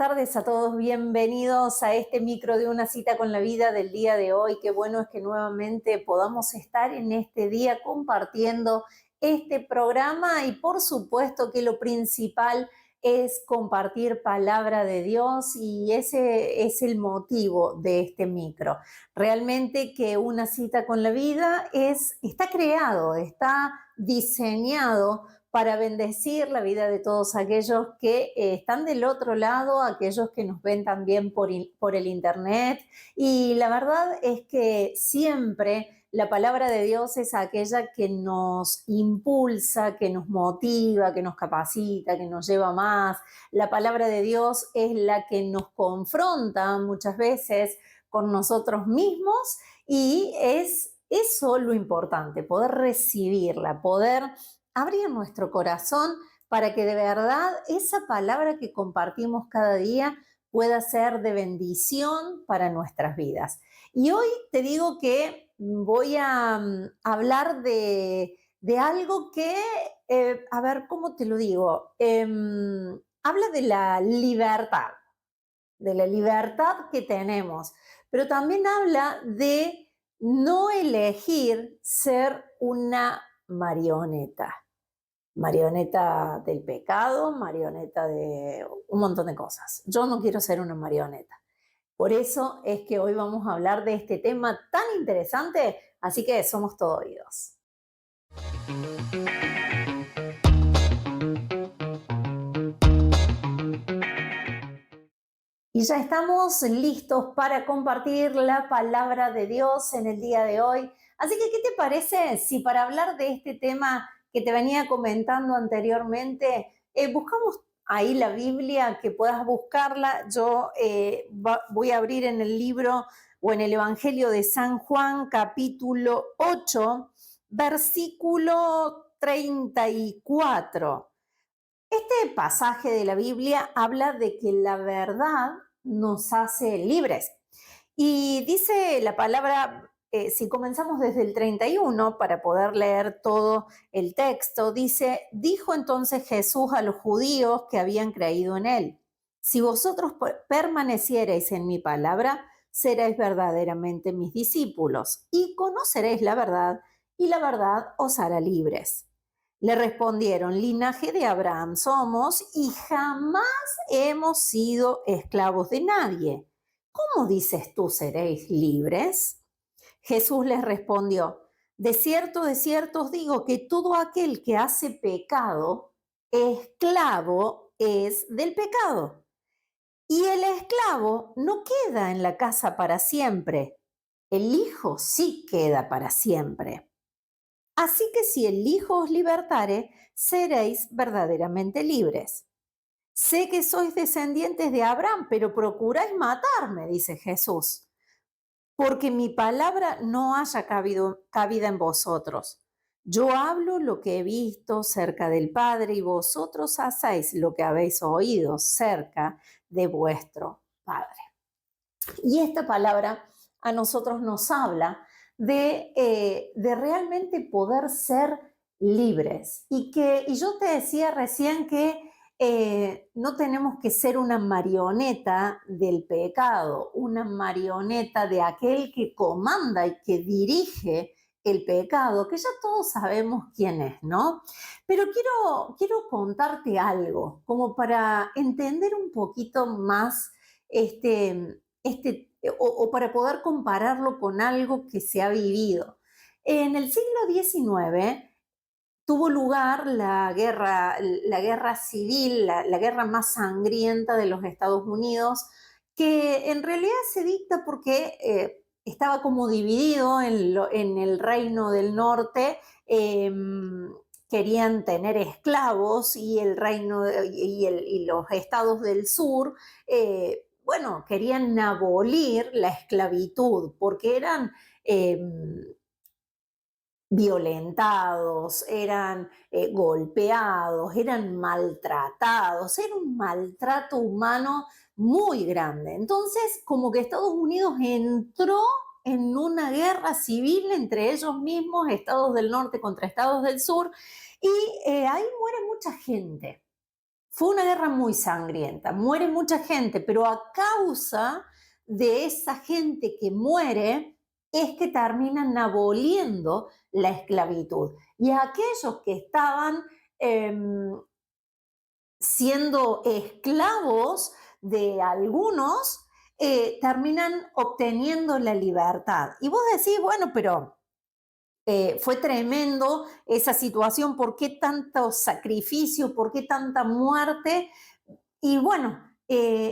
tardes a todos, bienvenidos a este micro de una cita con la vida del día de hoy. Qué bueno es que nuevamente podamos estar en este día compartiendo este programa y por supuesto que lo principal es compartir palabra de Dios y ese es el motivo de este micro. Realmente que una cita con la vida está creado, está diseñado para bendecir la vida de todos aquellos que están del otro lado, aquellos que nos ven también por el internet. Y la verdad es que siempre la palabra de Dios es aquella que nos impulsa, que nos motiva, que nos capacita, que nos lleva más. La palabra de Dios es la que nos confronta muchas veces con nosotros mismos y es eso lo importante, poder recibirla, poder abrir nuestro corazón para que de verdad esa palabra que compartimos cada día pueda ser de bendición para nuestras vidas. Y hoy te digo que voy a hablar de algo que, a ver, ¿cómo te lo digo? Habla de la libertad que tenemos, pero también habla de no elegir ser una marioneta del pecado, marioneta de un montón de cosas. Yo no quiero ser una marioneta. Por eso es que hoy vamos a hablar de este tema tan interesante, así que somos todo oídos. Y ya estamos listos para compartir la palabra de Dios en el día de hoy. Así que, ¿qué te parece si para hablar de este tema que te venía comentando anteriormente, buscamos ahí la Biblia, que puedas buscarla? Yo voy a abrir en el libro o en el Evangelio de San Juan, capítulo 8, versículo 34. Este pasaje de la Biblia habla de que la verdad nos hace libres. Y dice la palabra, si comenzamos desde el 31 para poder leer todo el texto, dice, dijo entonces Jesús a los judíos que habían creído en él, si vosotros permaneciereis en mi palabra, seréis verdaderamente mis discípulos y conoceréis la verdad y la verdad os hará libres. Le respondieron, linaje de Abraham somos y jamás hemos sido esclavos de nadie. ¿Cómo dices tú seréis libres? Jesús les respondió, de cierto os digo que todo aquel que hace pecado, esclavo es del pecado. Y el esclavo no queda en la casa para siempre, el hijo sí queda para siempre. Así que si el Hijo os libertare, seréis verdaderamente libres. Sé que sois descendientes de Abraham, pero procuráis matarme, dice Jesús, porque mi palabra no haya cabida en vosotros. Yo hablo lo que he visto cerca del Padre y vosotros hacéis lo que habéis oído cerca de vuestro Padre. Y esta palabra a nosotros nos habla de realmente poder ser libres. Y yo te decía recién que no tenemos que ser una marioneta del pecado, una marioneta de aquel que comanda y que dirige el pecado, que ya todos sabemos quién es, ¿no? Pero quiero contarte algo, como para entender un poquito más o para poder compararlo con algo que se ha vivido. En el siglo XIX tuvo lugar la guerra civil, la guerra más sangrienta de los Estados Unidos, que en realidad se dicta porque estaba como dividido en el Reino del Norte. Querían tener esclavos y el reino y los estados del sur, bueno, querían abolir la esclavitud porque eran violentados, eran golpeados, eran maltratados, era un maltrato humano muy grande. Entonces, como que Estados Unidos entró en una guerra civil entre ellos mismos, estados del norte contra estados del sur, y ahí muere mucha gente. Fue una guerra muy sangrienta, muere mucha gente, pero a causa de esa gente que muere es que terminan aboliendo la esclavitud. Y aquellos que estaban siendo esclavos de algunos, terminan obteniendo la libertad. Y vos decís, bueno, pero fue tremendo esa situación, ¿por qué tanto sacrificio? ¿Por qué tanta muerte? Y bueno,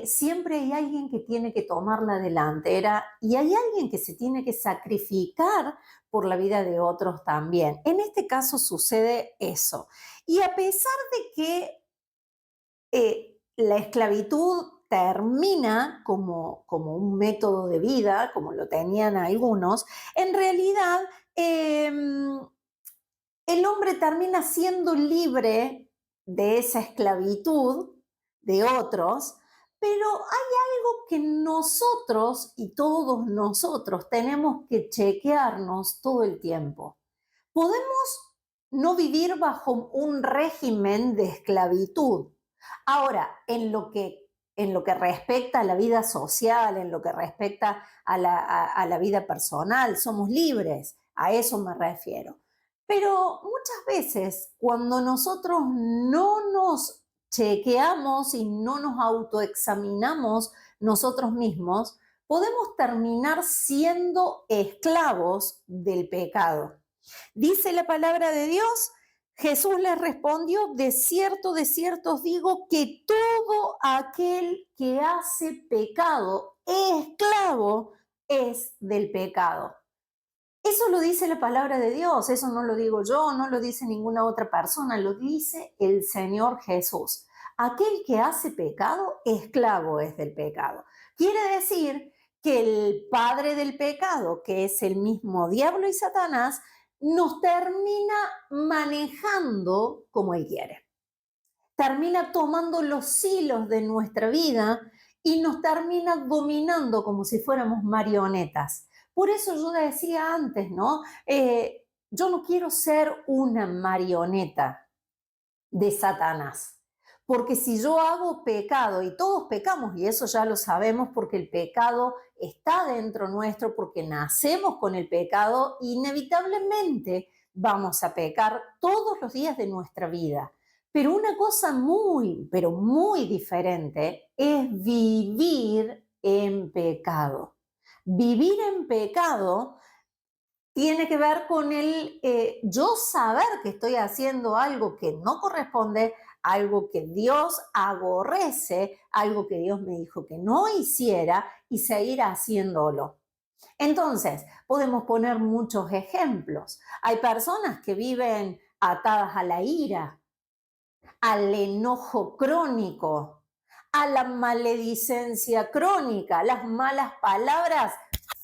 siempre hay alguien que tiene que tomar la delantera y hay alguien que se tiene que sacrificar por la vida de otros también. En este caso sucede eso. Y a pesar de que la esclavitud termina como un método de vida, como lo tenían algunos, en realidad el hombre termina siendo libre de esa esclavitud de otros, pero hay algo que nosotros y todos nosotros tenemos que chequearnos todo el tiempo. Podemos no vivir bajo un régimen de esclavitud. Ahora, en lo que respecta a la vida social, en lo que respecta a la vida personal, somos libres, a eso me refiero. Pero muchas veces cuando nosotros no nos chequeamos y no nos autoexaminamos nosotros mismos, podemos terminar siendo esclavos del pecado. Dice la palabra de Dios, Jesús les respondió, de cierto os digo que todo aquel que hace pecado, esclavo, es del pecado. Eso lo dice la palabra de Dios, eso no lo digo yo, no lo dice ninguna otra persona, lo dice el Señor Jesús. Aquel que hace pecado, esclavo es del pecado. Quiere decir que el padre del pecado, que es el mismo diablo y Satanás, nos termina manejando como él quiere. Termina tomando los hilos de nuestra vida y nos termina dominando como si fuéramos marionetas. Por eso yo decía antes, ¿no? Yo no quiero ser una marioneta de Satanás. Porque si yo hago pecado, y todos pecamos, y eso ya lo sabemos porque el pecado está dentro nuestro, porque nacemos con el pecado, inevitablemente vamos a pecar todos los días de nuestra vida. Pero una cosa muy, pero muy diferente es vivir en pecado. Vivir en pecado tiene que ver con el yo saber que estoy haciendo algo que no corresponde, algo que Dios aborrece, algo que Dios me dijo que no hiciera y seguir haciéndolo. Entonces, podemos poner muchos ejemplos. Hay personas que viven atadas a la ira, al enojo crónico, a la maledicencia crónica. Las malas palabras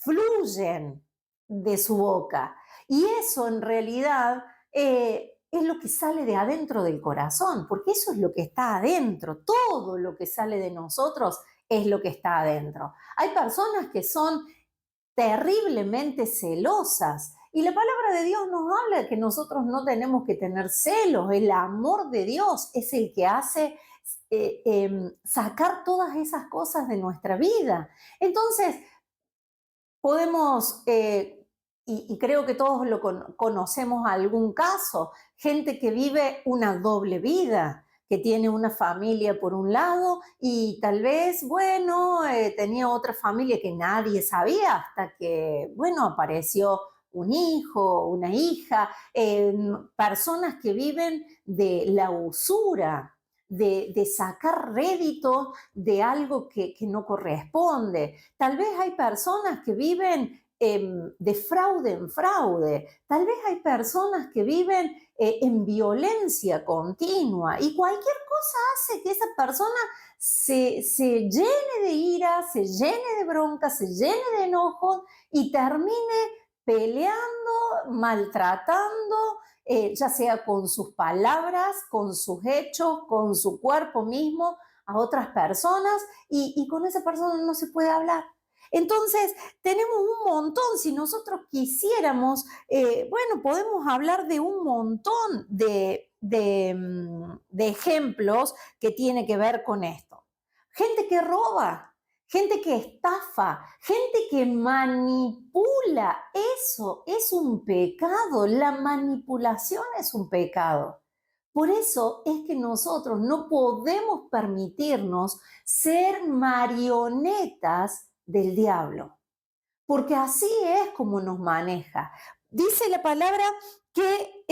fluyen de su boca. Y eso en realidad es lo que sale de adentro del corazón, porque eso es lo que está adentro. Todo lo que sale de nosotros es lo que está adentro. Hay personas que son terriblemente celosas. Y la palabra de Dios nos habla de que nosotros no tenemos que tener celos. El amor de Dios es el que hace sacar todas esas cosas de nuestra vida. Entonces, podemos, y creo que todos conocemos algún caso, gente que vive una doble vida, que tiene una familia por un lado y tal vez, bueno, tenía otra familia que nadie sabía hasta que, bueno, apareció un hijo, una hija, personas que viven de la usura, de sacar rédito de algo que no corresponde. Tal vez hay personas que viven de fraude en fraude. Tal vez hay personas que viven en violencia continua y cualquier cosa hace que esa persona se llene de ira, se llene de bronca, se llene de enojo y termine peleando, maltratando, ya sea con sus palabras, con sus hechos, con su cuerpo mismo, a otras personas y con esa persona no se puede hablar. Entonces, tenemos un montón, si nosotros quisiéramos, bueno, podemos hablar de un montón de de ejemplos que tiene que ver con esto. Gente que roba, gente que estafa, gente que manipula. Eso es un pecado. La manipulación es un pecado. Por eso es que nosotros no podemos permitirnos ser marionetas del diablo, porque así es como nos maneja. Dice la palabra que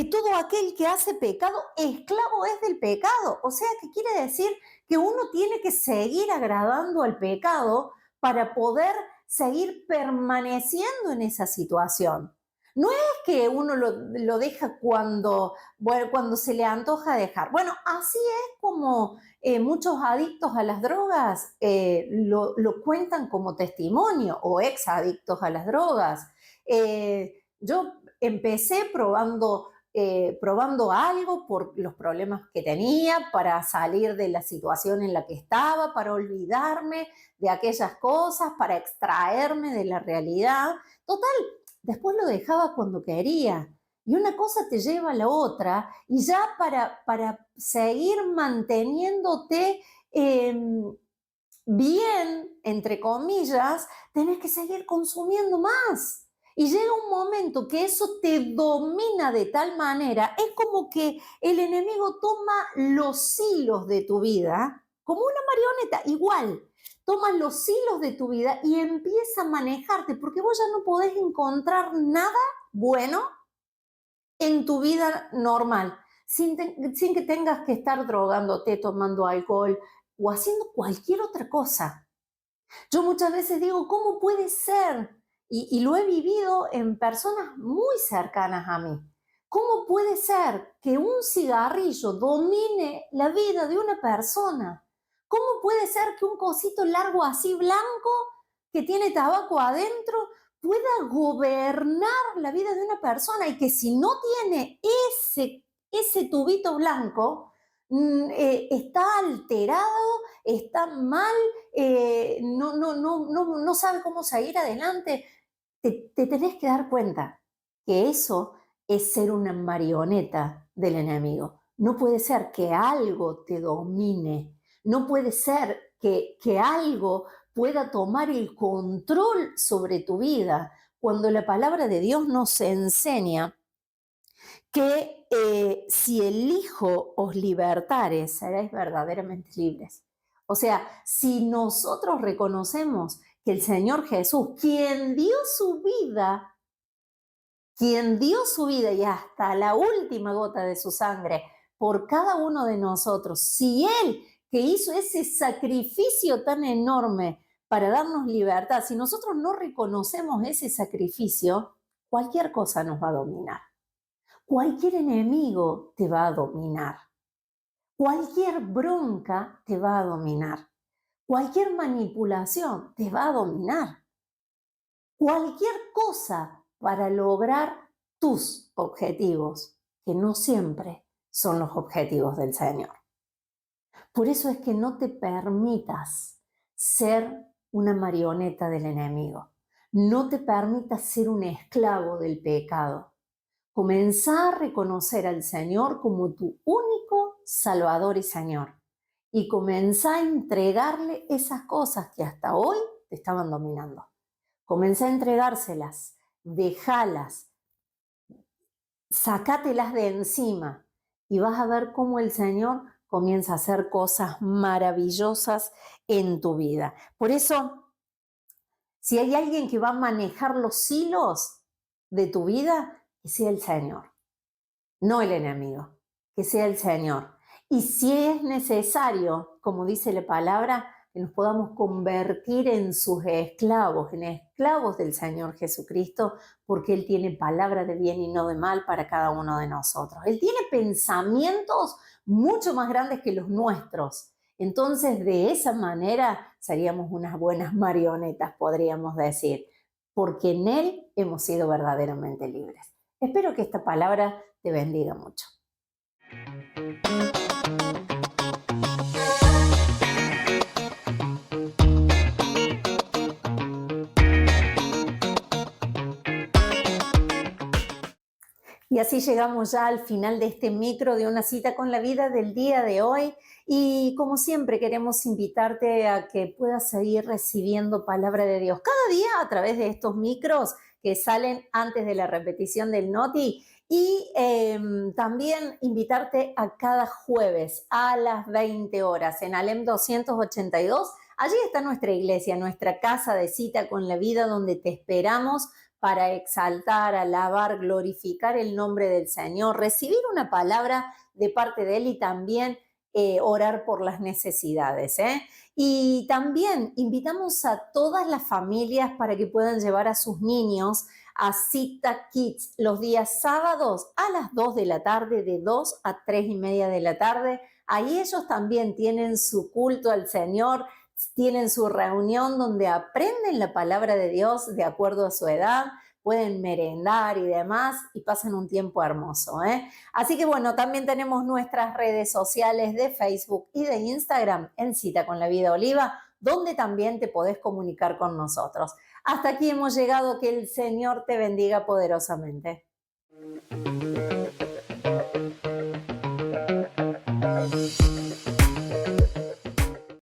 todo aquel que hace pecado, esclavo es del pecado. O sea, que quiere decir que uno tiene que seguir agradando al pecado para poder seguir permaneciendo en esa situación. No es que uno lo deja cuando se le antoja dejar. Bueno, así es como muchos adictos a las drogas lo cuentan como testimonio, o exadictos a las drogas. Yo empecé probando algo por los problemas que tenía, para salir de la situación en la que estaba, para olvidarme de aquellas cosas, para extraerme de la realidad. Total, después lo dejaba cuando quería. Y una cosa te lleva a la otra, y ya para seguir manteniéndote bien, entre comillas, tenés que seguir consumiendo más. Y llega un momento que eso te domina de tal manera, es como que el enemigo toma los hilos de tu vida, como una marioneta, igual. Toma los hilos de tu vida y empieza a manejarte, porque vos ya no podés encontrar nada bueno en tu vida normal, sin que tengas que estar drogándote, tomando alcohol o haciendo cualquier otra cosa. Yo muchas veces digo, ¿cómo puede ser? Y lo he vivido en personas muy cercanas a mí. ¿Cómo puede ser que un cigarrillo domine la vida de una persona? ¿Cómo puede ser que un cosito largo así blanco que tiene tabaco adentro pueda gobernar la vida de una persona, y que si no tiene ese tubito blanco, está alterado, está mal, no sabe cómo seguir adelante? Te tenés que dar cuenta que eso es ser una marioneta del enemigo. No puede ser que algo te domine, no puede ser que algo pueda tomar el control sobre tu vida, cuando la palabra de Dios nos enseña que si el Hijo os libertare, seréis verdaderamente libres. O sea, si nosotros reconocemos que el Señor Jesús, quien dio su vida y hasta la última gota de su sangre por cada uno de nosotros, si Él, que hizo ese sacrificio tan enorme para darnos libertad, si nosotros no reconocemos ese sacrificio, cualquier cosa nos va a dominar. Cualquier enemigo te va a dominar. Cualquier bronca te va a dominar. Cualquier manipulación te va a dominar. Cualquier cosa para lograr tus objetivos, que no siempre son los objetivos del Señor. Por eso es que no te permitas ser una marioneta del enemigo. No te permitas ser un esclavo del pecado. Comenzá a reconocer al Señor como tu único Salvador y Señor. Y comenzá a entregarle esas cosas que hasta hoy te estaban dominando. Comenzá a entregárselas, dejalas, sacátelas de encima, y vas a ver cómo el Señor comienza a hacer cosas maravillosas en tu vida. Por eso, si hay alguien que va a manejar los hilos de tu vida, que sea el Señor, no el enemigo, que sea el Señor. Y si es necesario, como dice la palabra, que nos podamos convertir en sus esclavos, en esclavos del Señor Jesucristo, porque Él tiene palabra de bien y no de mal para cada uno de nosotros. Él tiene pensamientos mucho más grandes que los nuestros. Entonces, de esa manera, seríamos unas buenas marionetas, podríamos decir, porque en Él hemos sido verdaderamente libres. Espero que esta palabra te bendiga mucho. Y así llegamos ya al final de este micro de una cita con la vida del día de hoy. Y como siempre queremos invitarte a que puedas seguir recibiendo palabra de Dios cada día a través de estos micros que salen antes de la repetición del Noti. Y también invitarte a cada jueves a las 20 horas en Alem 282. Allí está nuestra iglesia, nuestra casa de cita con la vida donde te esperamos para exaltar, alabar, glorificar el nombre del Señor, recibir una palabra de parte de Él y también orar por las necesidades. Y también invitamos a todas las familias para que puedan llevar a sus niños a Cita Kids los días sábados a las 2 de la tarde, de 2 a 3 y media de la tarde. Ahí ellos también tienen su culto al Señor, tienen su reunión donde aprenden la palabra de Dios de acuerdo a su edad, pueden merendar y demás y pasan un tiempo hermoso. Así que bueno, también tenemos nuestras redes sociales de Facebook y de Instagram en Cita con la Vida Oliva, donde también te podés comunicar con nosotros. Hasta aquí hemos llegado, que el Señor te bendiga poderosamente.